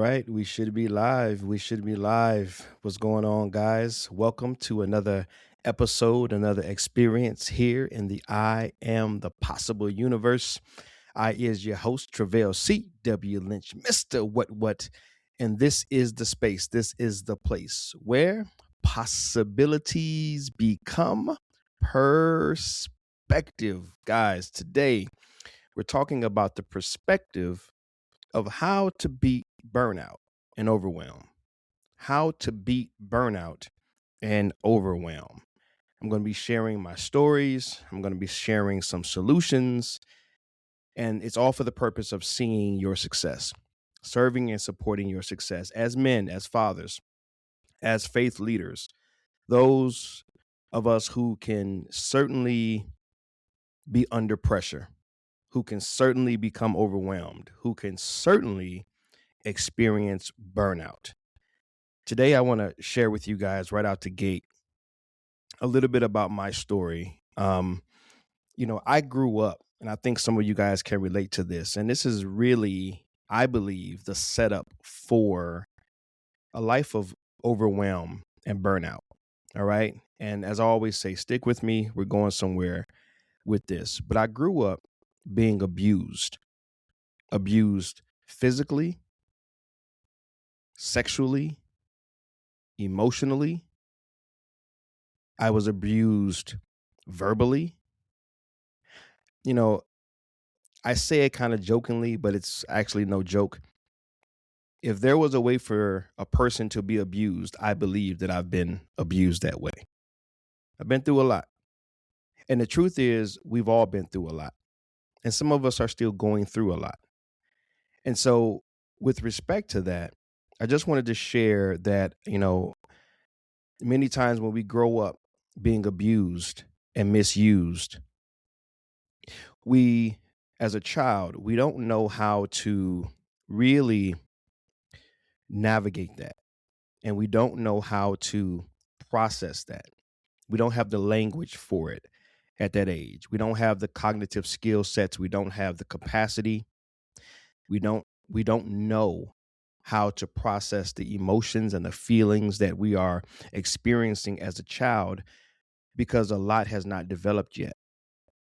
right, we should be live. We should be live. What's going on, guys? Welcome to another episode, another experience here in the I Am the Possible universe. I is your host, Travell C.W. Lynch, Mr. What, and this is the space, this is the place where possibilities become perspective. Guys, today we're talking about the perspective of how to beat burnout and overwhelm. How to beat burnout and overwhelm. I'm going to be sharing my stories. I'm going to be sharing some solutions. And it's all for the purpose of seeing your success, serving and supporting your success as men, as fathers, as faith leaders, those of us who can certainly be under pressure, who can certainly become overwhelmed, who can certainly experience burnout. Today, I want to share with you guys right out the gate a little bit about my story. I grew up, and I think some of you guys can relate to this. And this is really, I believe, the setup for a life of overwhelm and burnout. All right. And as I always say, stick with me. We're going somewhere with this. But I grew up being abused physically, sexually, emotionally. I was abused verbally. You know, I say it kind of jokingly, but it's actually no joke. If there was a way for a person to be abused, I believe that I've been abused that way. I've been through a lot. And the truth is, we've all been through a lot. And some of us are still going through a lot. And so, with respect to that, I just wanted to share that, many times when we grow up being abused and misused, we, as a child, we don't know how to really navigate that. And we don't know how to process that. We don't have the language for it at that age. We don't have the cognitive skill sets. We don't have the capacity. We don't know how to process the emotions and the feelings that we are experiencing as a child because a lot has not developed yet.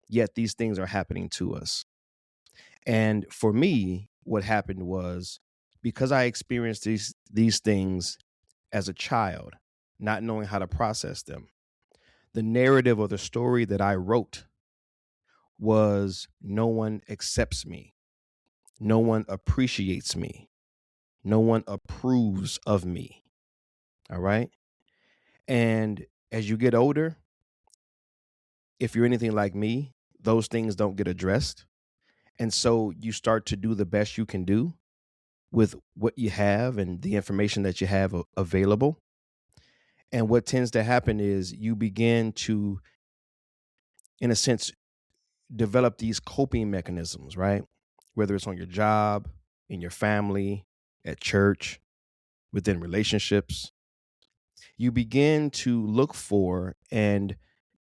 Yet these things are happening to us. And for me, what happened was because I experienced these things as a child, not knowing how to process them, the narrative or the story that I wrote was no one accepts me, no one appreciates me, no one approves of me. All right. And as you get older, if you're anything like me, those things don't get addressed. And so you start to do the best you can do with what you have and the information that you have available. And what tends to happen is you begin to, in a sense, develop these coping mechanisms, right? Whether it's on your job, in your family, at church, within relationships, you begin to look for and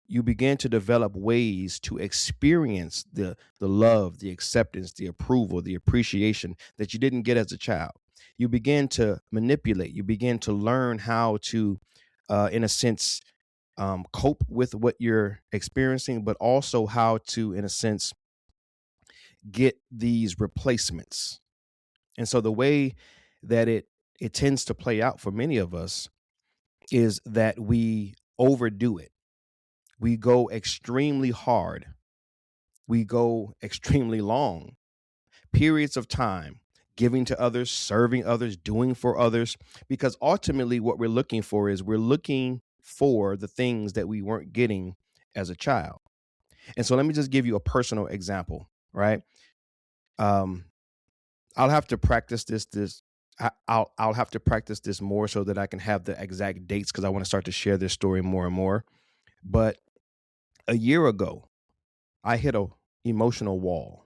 you begin to develop ways to experience the love, the acceptance, the approval, the appreciation that you didn't get as a child. You begin to manipulate. You begin to learn how to, in a sense, cope with what you're experiencing, but also how to, in a sense, get these replacements. And so the way that it tends to play out for many of us is that we overdo it. We go extremely hard. We go extremely long. Periods of time, giving to others, serving others, doing for others, because ultimately what we're looking for is we're looking for the things that we weren't getting as a child. And so let me just give you a personal example, right? Um, I'll have to practice I'll have to practice this more so that I can have the exact dates because I want to start to share this story more and more. But a year ago, I hit a emotional wall,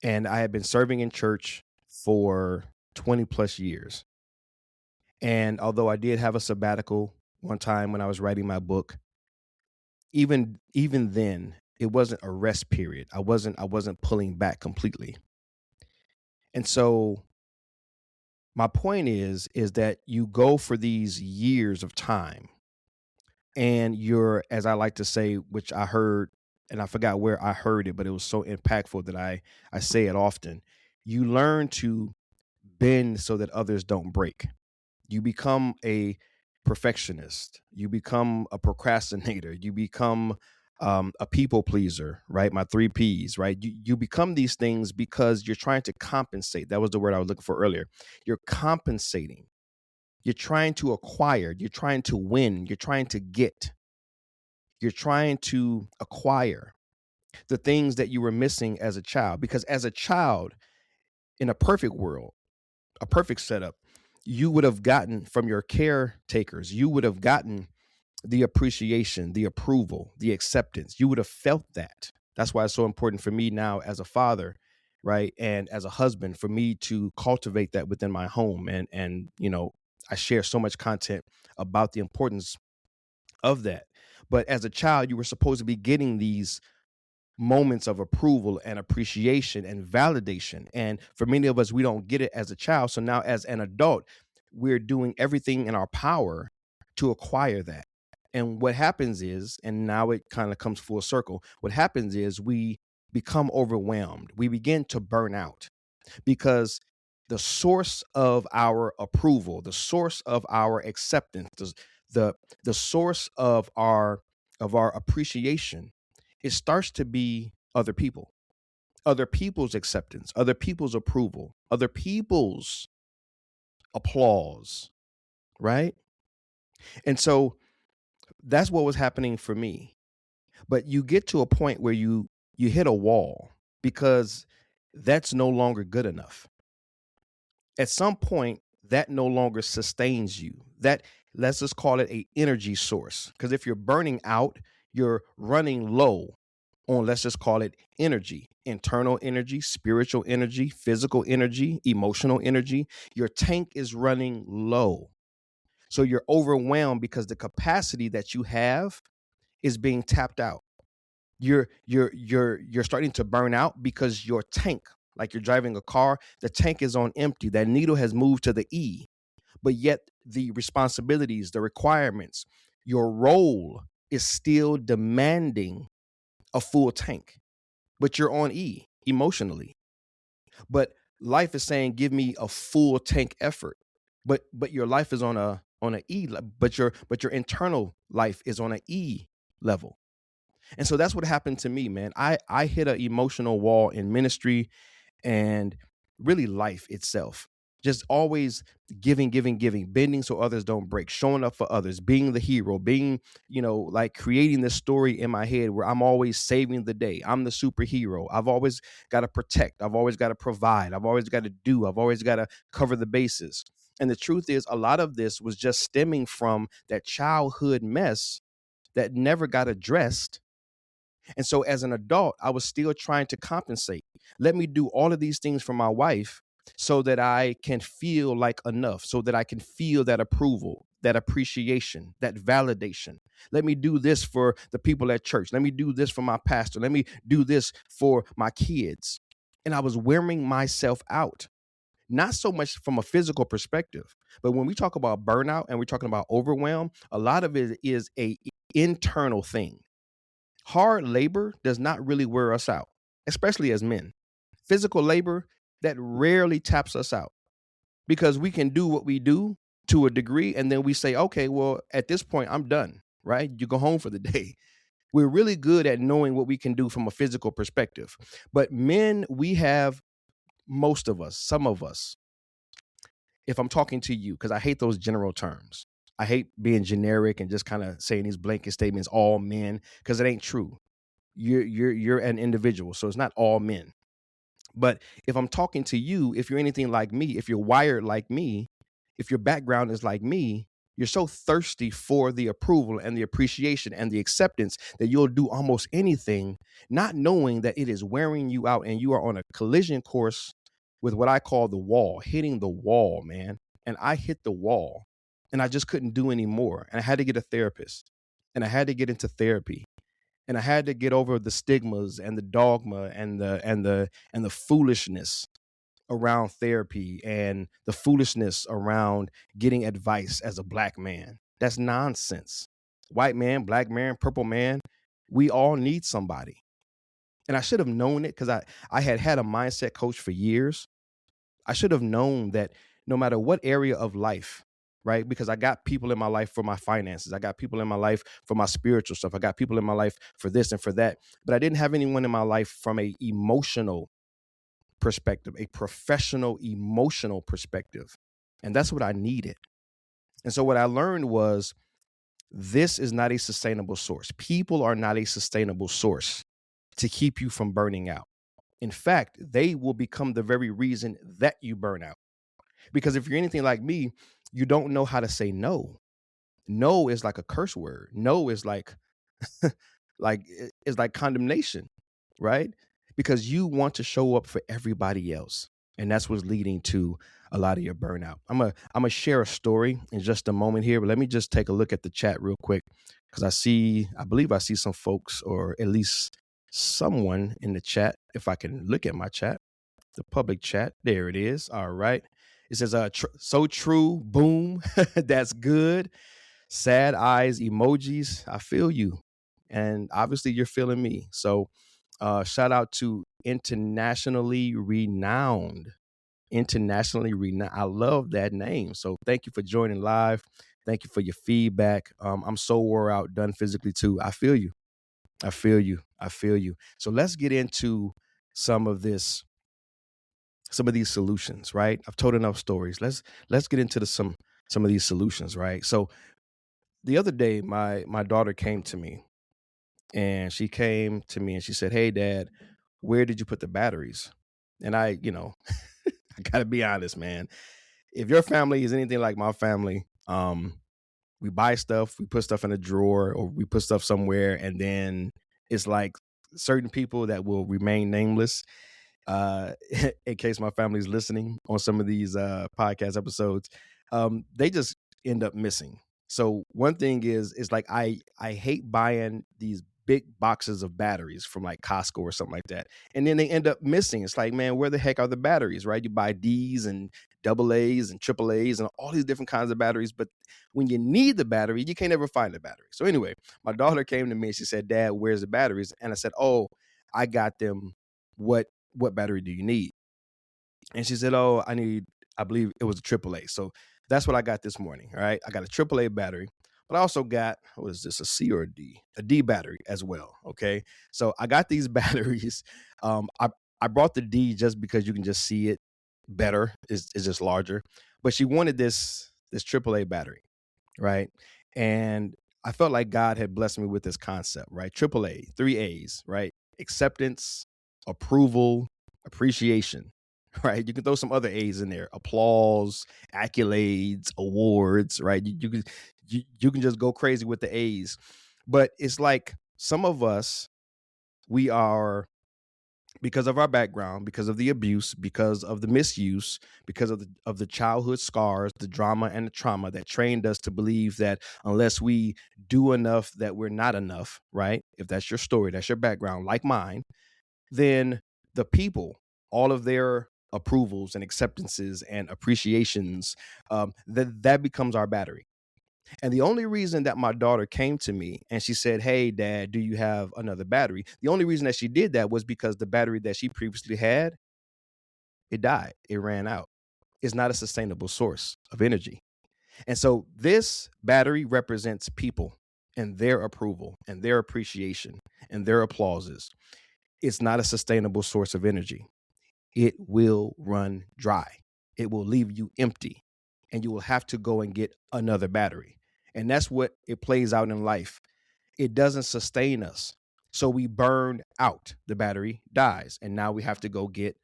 and I had been serving in church for 20 plus years. And although I did have a sabbatical one time when I was writing my book, even then, it wasn't a rest period. I wasn't pulling back completely. And so My point is that you go for these years of time, and you're, as I like to say, which I heard, and I forgot where I heard it, but it was so impactful that I say it often. You learn to bend so that others don't break. You become a perfectionist. You become a procrastinator. You become a people pleaser, right? My three P's, right? You become these things because you're trying to compensate. That was the word I was looking for earlier. You're compensating. You're trying to acquire. You're trying to win. You're trying to get. You're trying to acquire the things that you were missing as a child. Because as a child, in a perfect world, a perfect setup, you would have gotten from your caretakers, you would have gotten the appreciation, the approval, the acceptance. You would have felt that. That's why it's so important for me now as a father, right? And as a husband, for me to cultivate that within my home. And I share so much content about the importance of that. But as a child, you were supposed to be getting these moments of approval and appreciation and validation. And for many of us, we don't get it as a child. So now, as an adult, we're doing everything in our power to acquire that. And what happens is, and now it kind of comes full circle, what happens is we become overwhelmed. We begin to burn out because the source of our approval, the source of our acceptance, the the source of our appreciation, it starts to be other people, other people's acceptance, other people's approval, other people's applause, right? And so that's what was happening for me. But you get to a point where you hit a wall because that's no longer good enough. At some point, that no longer sustains you. That, let's just call it a energy source, because if you're burning out, you're running low on, let's just call it energy, internal energy, spiritual energy, physical energy, emotional energy. Your tank is running low, so you're overwhelmed because the capacity that you have is being tapped out. You're starting to burn out because your tank, like you're driving a car, the tank is on empty. That needle has moved to the E, but yet the responsibilities, the requirements, your role is still demanding a full tank, but you're on E emotionally. But life is saying, give me a full tank effort. But your life is on a E, but your internal life is on an E level. And so that's what happened to me, man. I hit an emotional wall in ministry and really life itself. Just always giving, bending so others don't break, showing up for others, being the hero, being, like creating this story in my head where I'm always saving the day. I'm the superhero. I've always got to protect. I've always got to provide. I've always got to do. I've always got to cover the bases. And the truth is, a lot of this was just stemming from that childhood mess that never got addressed. And so as an adult, I was still trying to compensate. Let me do all of these things for my wife so that I can feel like enough, so that I can feel that approval, that appreciation, that validation. Let me do this for the people at church. Let me do this for my pastor. Let me do this for my kids. And I was wearing myself out, not so much from a physical perspective, but when we talk about burnout and we're talking about overwhelm, a lot of it is a internal thing. Hard labor does not really wear us out, especially as men. Physical labor, that rarely taps us out because we can do what we do to a degree. And then we say, okay, well, at this point, I'm done, right? You go home for the day. We're really good at knowing what we can do from a physical perspective. But men, we have, most of us, some of us, if I'm talking to you, because I hate those general terms. I hate being generic and just kind of saying these blanket statements, all men, because it ain't true. You're an individual, so it's not all men. But if I'm talking to you, if you're anything like me, if you're wired like me, if your background is like me, you're so thirsty for the approval and the appreciation and the acceptance that you'll do almost anything, not knowing that it is wearing you out and you are on a collision course with what I call the wall, hitting the wall, man. And I hit the wall and I just couldn't do anymore. And I had to get a therapist and I had to get into therapy and I had to get over the stigmas and the dogma and the foolishness around therapy and the foolishness around getting advice as a black man. That's nonsense. White man, black man, purple man, we all need somebody. And I should have known it because I had a mindset coach for years. I should have known that no matter what area of life, right? Because I got people in my life for my finances. I got people in my life for my spiritual stuff. I got people in my life for this and for that. But I didn't have anyone in my life from a emotional perspective, a professional emotional perspective. And that's what I needed. And so what I learned was this is not a sustainable source. People are not a sustainable source to keep you from burning out. In fact, they will become the very reason that you burn out. Because if you're anything like me, you don't know how to say no. No is like a curse word. No is like it's like condemnation, right? Because you want to show up for everybody else. And that's what's leading to a lot of your burnout. I'm gonna share a story in just a moment here, but let me just take a look at the chat real quick because I believe I see some folks, or at least someone in the chat. If I can look at my chat, the public chat, there it is. All right. It says, so true. Boom. That's good. Sad eyes emojis. I feel you. And obviously you're feeling me. So shout out to internationally renowned. Internationally renowned. I love that name. So thank you for joining live. Thank you for your feedback. I'm so wore out, done physically too. I feel you. I feel you. I feel you. So let's get into some of these solutions, right? I've told enough stories. Let's get into some of these solutions, right? So the other day, my daughter came to me, and she said, "Hey, Dad, where did you put the batteries?" And I I gotta be honest, man. If your family is anything like my family, we buy stuff, we put stuff in a drawer, or we put stuff somewhere, and then it's like certain people that will remain nameless. Uh, in case my family's listening on some of these podcast episodes, they just end up missing. So one thing is like I hate buying these big boxes of batteries from like Costco or something like that, and then they end up missing. It's like, man, where the heck are the batteries, right? You buy D's and double A's and triple A's and all these different kinds of batteries, but when you need the battery, you can't ever find the battery. So anyway, my daughter came to me and she said, "Dad, where's the batteries?" And I said, "Oh, I got them. What battery do you need?" And she said, "Oh, I believe it was a AAA." So that's what I got this morning. All right. I got a AAA battery, but I also got, what is this, a C or a D? A D battery as well. Okay. So I got these batteries. I brought the D just because you can just see it better. It's just larger. But she wanted this AAA battery, right? And I felt like God had blessed me with this concept, right? AAA, three A's, right? Acceptance, approval, appreciation, right? You can throw some other A's in there: applause, accolades, awards, right? You can just go crazy with the A's. But it's like some of us, we are, because of our background, because of the abuse, because of the misuse, because of the childhood scars, the drama and the trauma that trained us to believe that unless we do enough, that we're not enough, right? If that's your story, that's your background, like mine, then the people, all of their approvals and acceptances and appreciations, that becomes our battery. And the only reason that my daughter came to me and she said, "Hey, Dad, do you have another battery?" The only reason that she did that was because the battery that she previously had, it died. It ran out. It's not a sustainable source of energy. And so this battery represents people and their approval and their appreciation and their applauses. It's not a sustainable source of energy. It will run dry. It will leave you empty, and you will have to go and get another battery. And that's what it plays out in life. It doesn't sustain us. So we burn out. The battery dies. And now we have to go get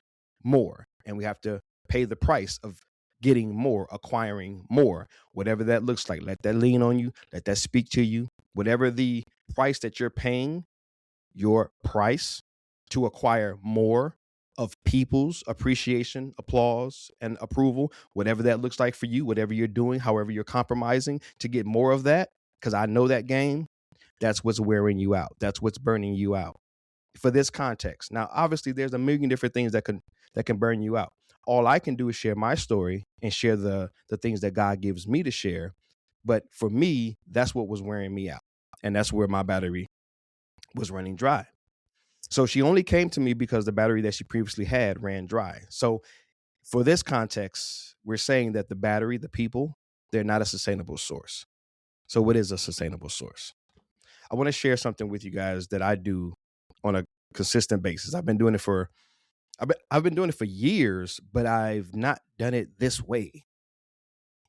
more. And we have to pay the price of getting more, acquiring more, whatever that looks like. Let that lean on you. Let that speak to you. Whatever the price that you're paying, your price to acquire more of people's appreciation, applause, and approval, whatever that looks like for you, whatever you're doing, however you're compromising to get more of that, because I know that game, that's what's wearing you out. That's what's burning you out for this context. Now, obviously, there's a million different things that can burn you out. all I can do is share my story and share the things that God gives me to share. But for me, that's what was wearing me out. And that's where my battery was running dry. So she only came to me because the battery that she previously had ran dry. So for this context, we're saying that the battery, the people, they're not a sustainable source. So what is a sustainable source? I want to share something with you guys that I do on a consistent basis. I've been doing it for years, but I've not done it this way,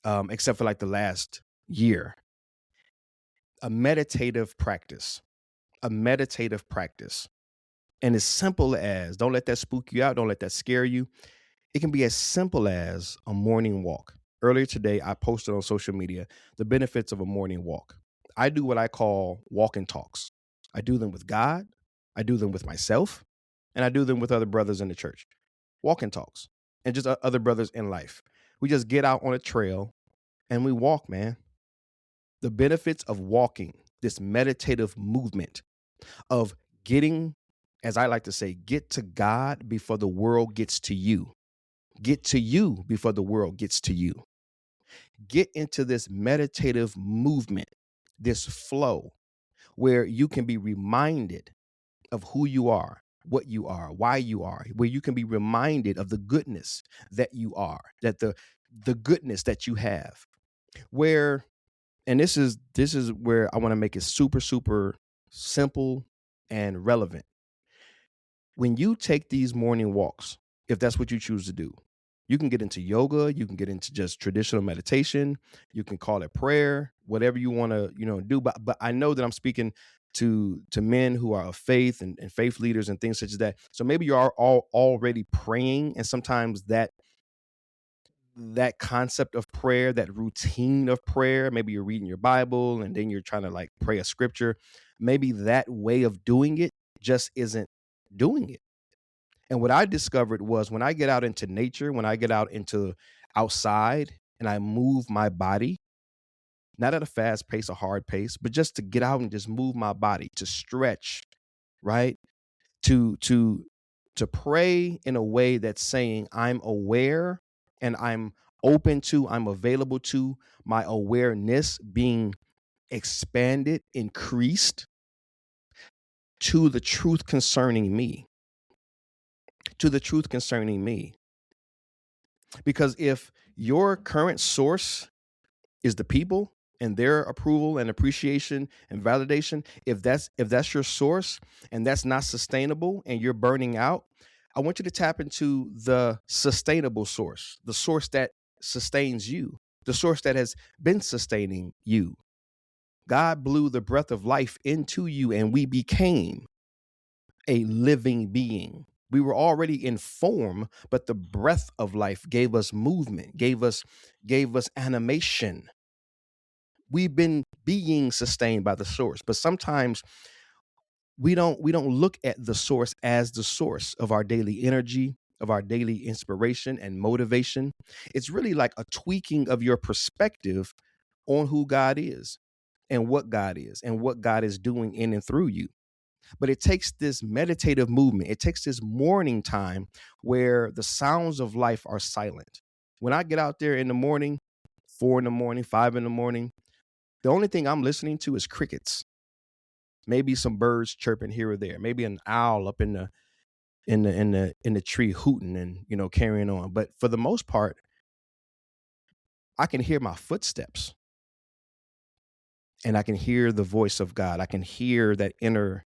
except for like the last year. A meditative practice, a meditative practice. And as simple as, don't let that spook you out, don't let that scare you. It can be as simple as a morning walk. Earlier today, I posted on social media the benefits of a morning walk. I do what I call walk and talks. I do them with God, I do them with myself, and I do them with other brothers in the church. Walk and talks, and just other brothers in life. We just get out on a trail and we walk, man. The benefits of walking, this meditative movement of getting, as I like to say, get to God before the world gets to you. Get to you before the world gets to you. Get into this meditative movement, this flow where you can be reminded of who you are, what you are, why you are, where you can be reminded of the goodness that you are, that the goodness that you have. Where, and this is where I want to make it super, super simple and relevant. When you take these morning walks, if that's what you choose to do, you can get into yoga, you can get into just traditional meditation, you can call it prayer, whatever you want to, do. But I know that I'm speaking to men who are of faith and faith leaders and things such as that. So maybe you are all already praying, and sometimes that concept of prayer, that routine of prayer, maybe you're reading your Bible and then you're trying to like pray a scripture. Maybe that way of doing it just isn't doing it. And what I discovered was when I get out into nature, when I get out into outside and I move my body, not at a fast pace, a hard pace, but just to get out and just move my body, to stretch, right? To pray in a way that's saying I'm aware and I'm open to, I'm available to my awareness being expanded, increased to the truth concerning me, to the truth concerning me. Because if your current source is the people and their approval and appreciation and validation, if that's your source and that's not sustainable and you're burning out, I want you to tap into the sustainable source, the source that sustains you, the source that has been sustaining you. God blew the breath of life into you and we became a living being. We were already in form, but the breath of life gave us movement, gave us animation. We've been being sustained by the source, but sometimes we don't look at the source as the source of our daily energy, of our daily inspiration and motivation. It's really like a tweaking of your perspective on who God is and what God is doing in and through you. But it takes this meditative movement. It takes this morning time where the sounds of life are silent. When I get out there in the morning, 4 in the morning, 5 in the morning, the only thing I'm listening to is crickets. Maybe some birds chirping here or there. Maybe an owl up in the tree hooting and carrying on. But for the most part, I can hear my footsteps and I can hear the voice of God. I can hear that inner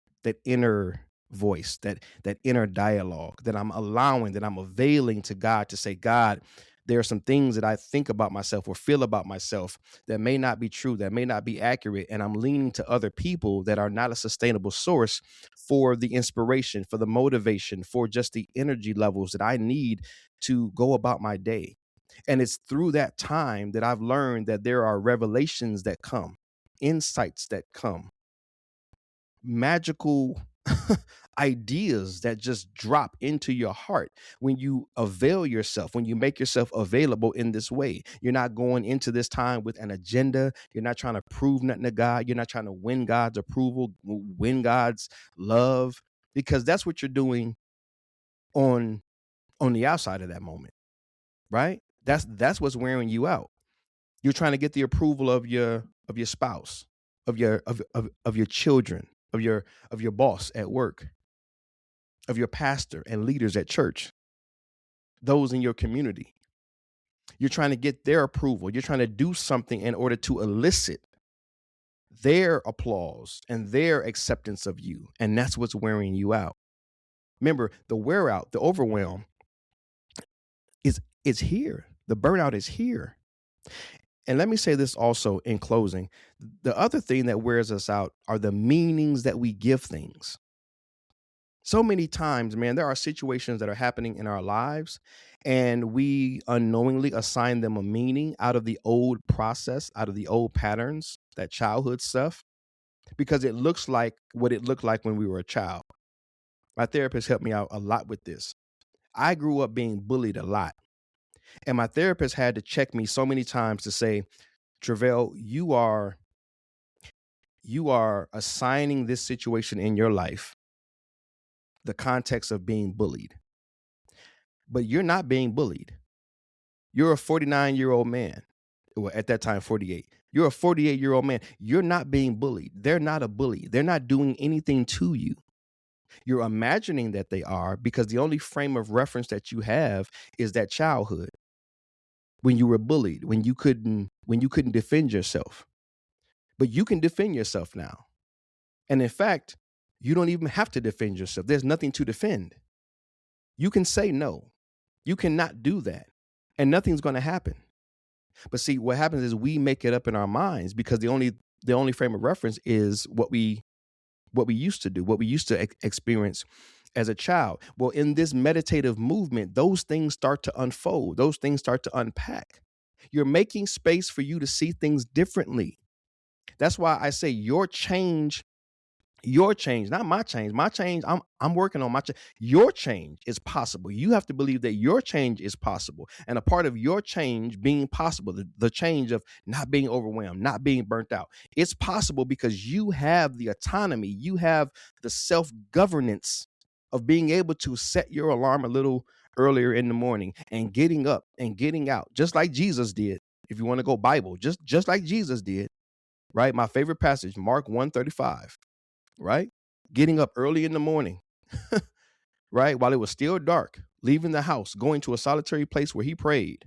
voice, that inner dialogue that I'm allowing, that I'm availing to God to say, God, there are some things that I think about myself or feel about myself that may not be true, that may not be accurate. And I'm leaning to other people that are not a sustainable source for the inspiration, for the motivation, for just the energy levels that I need to go about my day. And it's through that time that I've learned that there are revelations that come, insights that come, magical ideas that just drop into your heart when you avail yourself, when you make yourself available in this way. You're not going into this time with an agenda. You're not trying to prove nothing to God. You're not trying to win God's approval, win God's love, because that's what you're doing on the outside of that moment. right? That's what's wearing you out. You're trying to get the approval of your spouse, of your children, of your boss at work, of your pastor and leaders at church, those in your community. You're trying to get their approval. You're trying to do something in order to elicit their applause and their acceptance of you. And that's what's wearing you out. Remember, the wear out, the overwhelm is here. The burnout is here. And let me say this also in closing. The other thing that wears us out are the meanings that we give things. So many times, man, there are situations that are happening in our lives, and we unknowingly assign them a meaning out of the old process, out of the old patterns, that childhood stuff, because it looks like what it looked like when we were a child. My therapist helped me out a lot with this. I grew up being bullied a lot, and my therapist had to check me so many times to say, Travell, you are assigning this situation in your life the context of being bullied. But you're not being bullied. You're a 49-year-old man. Well, at that time, 48. You're a 48-year-old man. You're not being bullied. They're not a bully. They're not doing anything to you. You're imagining that they are, because the only frame of reference that you have is that childhood when you were bullied, when you couldn't defend yourself. But you can defend yourself now. And in fact, you don't even have to defend yourself. There's nothing to defend. You can say no. You cannot do that. And nothing's going to happen. But see, what happens is we make it up in our minds, because the only frame of reference is what we used to do, what we used to experience as a child. Well, in this meditative movement, those things start to unfold. Those things start to unpack. You're making space for you to see things differently. That's why I say your change, not my change. My change, I'm working on my change. Your change is possible. You have to believe that your change is possible. And a part of your change being possible, the change of not being overwhelmed, not being burnt out, it's possible because you have the autonomy, you have the self-governance of being able to set your alarm a little earlier in the morning and getting up and getting out, just like Jesus did. If you want to go Bible, just like Jesus did, right? My favorite passage, Mark 1:35. Right? Getting up early in the morning, right? While it was still dark, leaving the house, going to a solitary place where he prayed.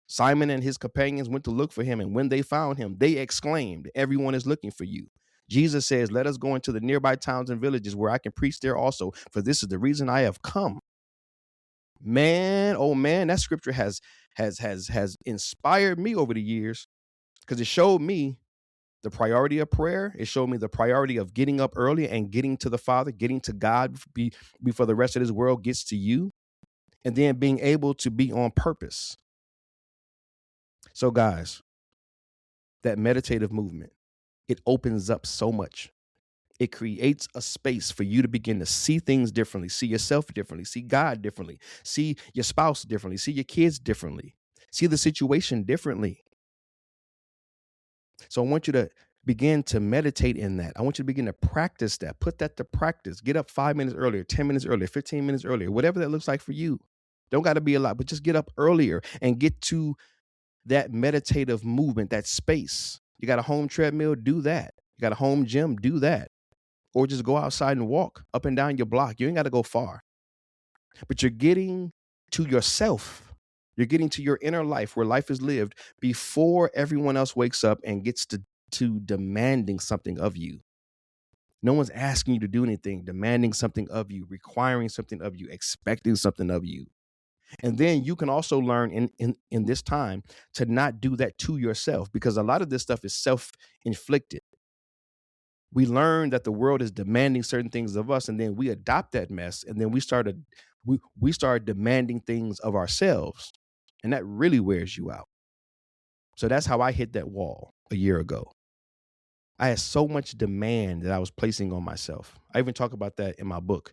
Simon and his companions went to look for him, and when they found him, they exclaimed, "Everyone is looking for you." Jesus says, "Let us go into the nearby towns and villages where I can preach there also, for this is the reason I have come." Man, oh man, that scripture has inspired me over the years, because it showed me the priority of prayer. It showed me the priority of getting up early and getting to the Father, getting to God before the rest of this world gets to you, and then being able to be on purpose. So guys, that meditative movement, it opens up so much. It creates a space for you to begin to see things differently, see yourself differently, see God differently, see your spouse differently, see your kids differently, see the situation differently. So I want you to begin to meditate in that. I want you to begin to practice that. Put that to practice. Get up 5 minutes earlier, 10 minutes earlier, 15 minutes earlier, whatever that looks like for you. Don't got to be a lot, but just get up earlier and get to that meditative movement, that space. You got a home treadmill, do that. You got a home gym, do that. Or just go outside and walk up and down your block. You ain't got to go far. But you're getting to yourself. You're getting to your inner life, where life is lived before everyone else wakes up and gets to demanding something of you. No one's asking you to do anything, demanding something of you, requiring something of you, expecting something of you. And then you can also learn in this time to not do that to yourself, because a lot of this stuff is self-inflicted. We learn that the world is demanding certain things of us, and then we adopt that mess, and then we started demanding things of ourselves, and that really wears you out. So that's how I hit that wall a year ago. I had so much demand that I was placing on myself. I even talk about that in my book,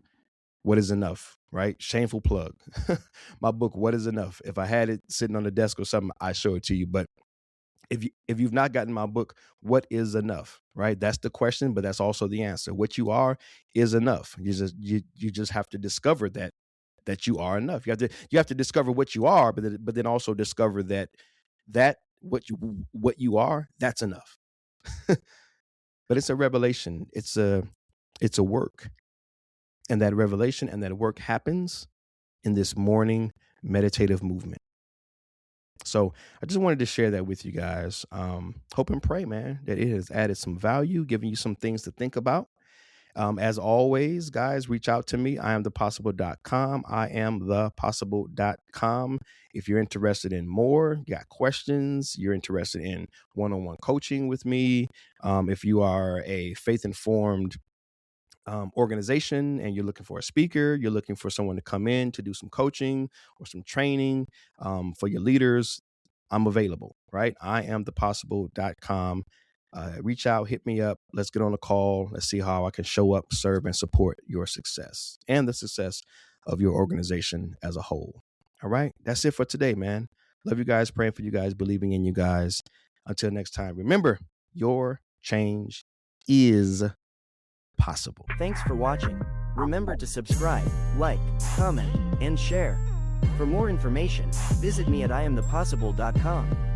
What is Enough, right? Shameful plug. My book, What is Enough. If I had it sitting on the desk or something, I show it to you. But if you've not gotten my book, What is Enough, right? That's the question, but that's also the answer. What you are is enough. You just have to discover that that you are enough. You have to discover what you are, but then also discover that what you are, that's enough. But it's a revelation. It's a work. And that revelation and that work happens in this morning meditative movement. So I just wanted to share that with you guys. Hope and pray, man, that it has added some value, giving you some things to think about. As always, guys, reach out to me. I am thepossible.com. I am thepossible.com. If you're interested in more, you got questions, you're interested in one-on-one coaching with me. If you are a faith-informed organization and you're looking for a speaker, you're looking for someone to come in to do some coaching or some training for your leaders, I'm available, right? I am thepossible.com. Reach out, hit me up. Let's get on a call. Let's see how I can show up, serve, and support your success and the success of your organization as a whole. All right. That's it for today, man. Love you guys, praying for you guys, believing in you guys. Until next time, remember, your change is possible. Thanks for watching. Remember to subscribe, like, comment, and share. For more information, visit me at IamThePossible.com.